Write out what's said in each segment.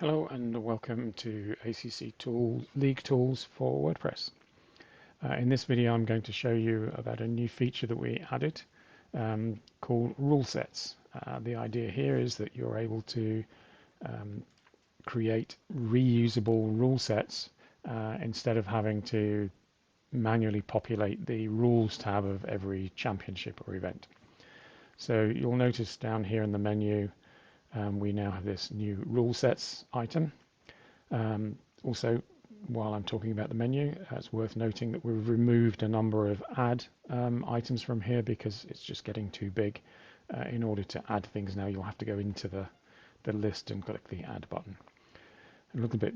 Hello and welcome to ACC League Tools for WordPress. In this video I'm going to show you about a new feature that we added called rule sets. The idea here is that you're able to create reusable rule sets instead of having to manually populate the rules tab of every championship or event. So you'll notice down here in the menu we now have this new rule sets item. Also, while I'm talking about the menu, it's worth noting that we've removed a number of add items from here because it's just getting too big. In order to add things now, you'll have to go into the list and click the add button. A little bit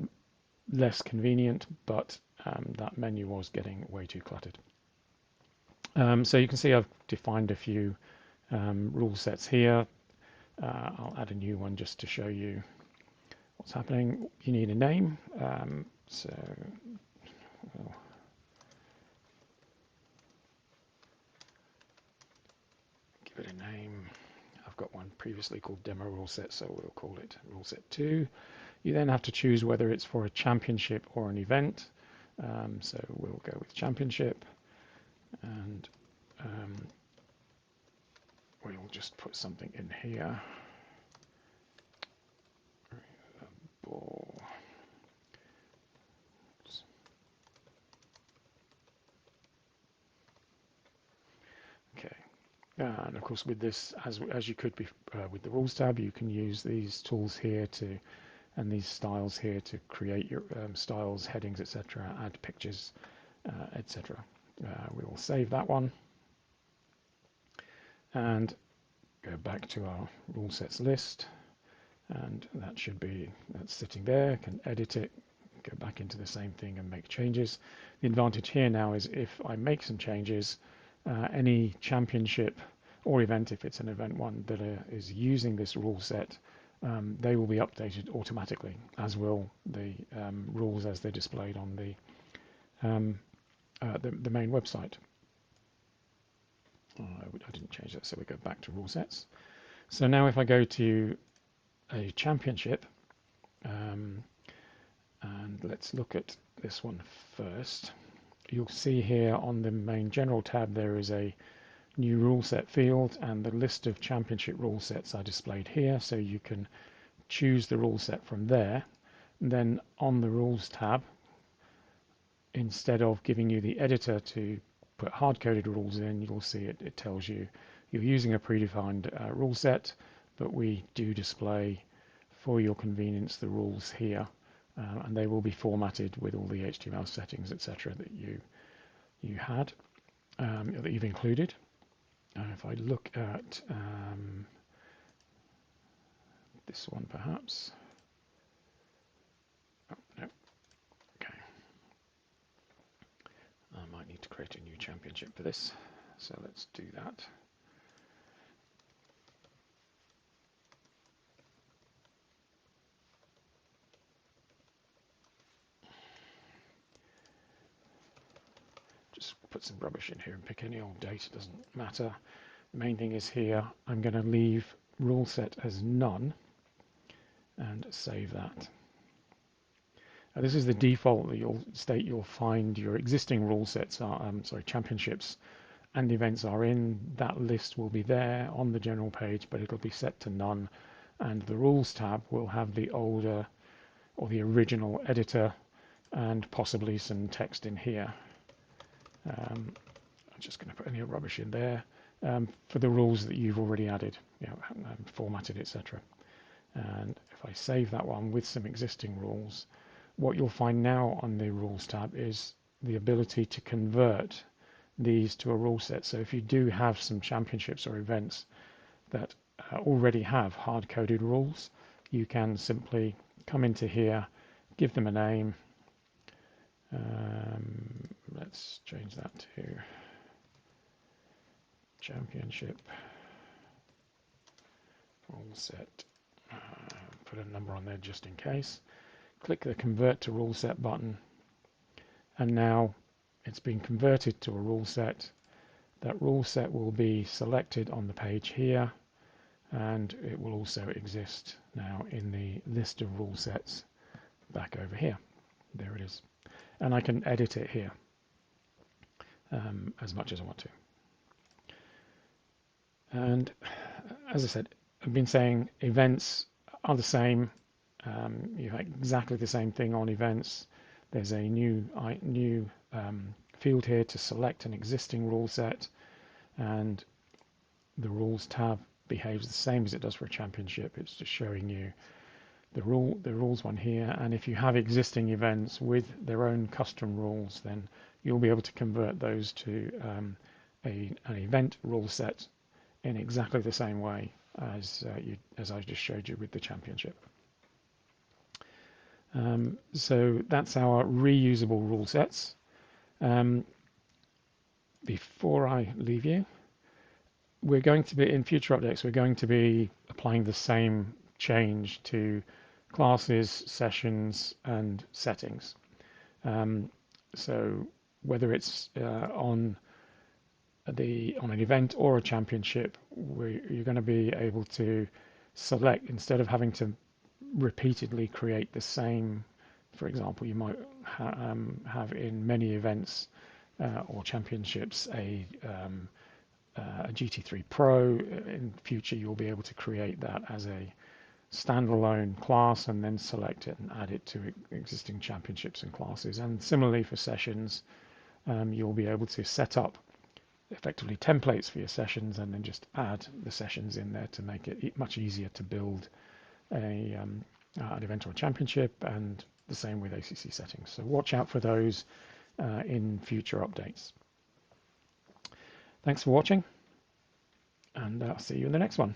less convenient, but that menu was getting way too cluttered. So you can see I've defined a few rule sets here. I'll add a new one just to show you what's happening. You need a name, so we'll give it a name. I've got one previously called demo rule set, so we'll call it rule set 2. You then have to choose whether it's for a championship or an event, so we'll go with championship, and we'll just put something in here. Ball. Okay, and of course with this, as you could be with the rules tab, you can use these tools here to, and these styles here to create your styles, headings, etc., add pictures, etc. We will save that one and go back to our rule sets list, and that should be, that's sitting there. Can edit it, go back into the same thing and make changes. The advantage here now is if I make some changes, any championship or event, if it's an event one that is using this rule set, they will be updated automatically, as will the rules as they're displayed on the main website. I didn't change that, so we go back to rule sets. So now if I go to a championship, and let's look at this one first. You'll see here on the main general tab there is a new rule set field, and the list of championship rule sets are displayed here, so you can choose the rule set from there. And then on the rules tab, instead of giving you the editor to put hard-coded rules in, you'll see it tells you you're using a predefined rule set, but we do display for your convenience the rules here, and they will be formatted with all the HTML settings, etc., that you had, that you've included. If I look at this one, perhaps. Oh, no. Okay. I might need to create a new championship for this, so let's do that. Just put some rubbish in here and pick any old date, it doesn't matter. The main thing is here, I'm going to leave rule set as none and save that. This is the default that you'll find your existing rule sets are, championships and events are in. That list will be there on the general page, but it'll be set to none, and the rules tab will have the older or the original editor and possibly some text in here. I'm just going to put any rubbish in there for the rules that you've already added, formatted, etc. And if I save that one with some existing rules, what you'll find now on the rules tab is the ability to convert these to a rule set. So if you do have some championships or events that already have hard-coded rules, you can simply come into here, give them a name. Let's change that to championship rule set. Put a number on there just in case. Click the convert to rule set button, and now it's been converted to a rule set. That rule set will be selected on the page here, and it will also exist now in the list of rule sets back over here. There it is. And I can edit it here as much as I want to. And as I said, I've been saying events are the same. You have exactly the same thing on events. There's a new field here to select an existing rule set, and the rules tab behaves the same as it does for a championship. It's just showing you the rules one here, and if you have existing events with their own custom rules, then you'll be able to convert those to an event rule set in exactly the same way as I just showed you with the championship. So that's our reusable rule sets. Before I leave you, we're going to be, in future updates, we're going to be applying the same change to classes, sessions, and settings. So whether it's on an event or a championship, you're going to be able to select, instead of having to repeatedly create the same. For example, you might have in many events or championships a GT3 Pro. In future, you'll be able to create that as a standalone class and then select it and add it to existing championships and classes. And similarly for sessions, you'll be able to set up effectively templates for your sessions and then just add the sessions in there to make it much easier to build an event or a championship, and the same with ACC settings. So watch out for those in future updates. Thanks for watching, and I'll see you in the next one.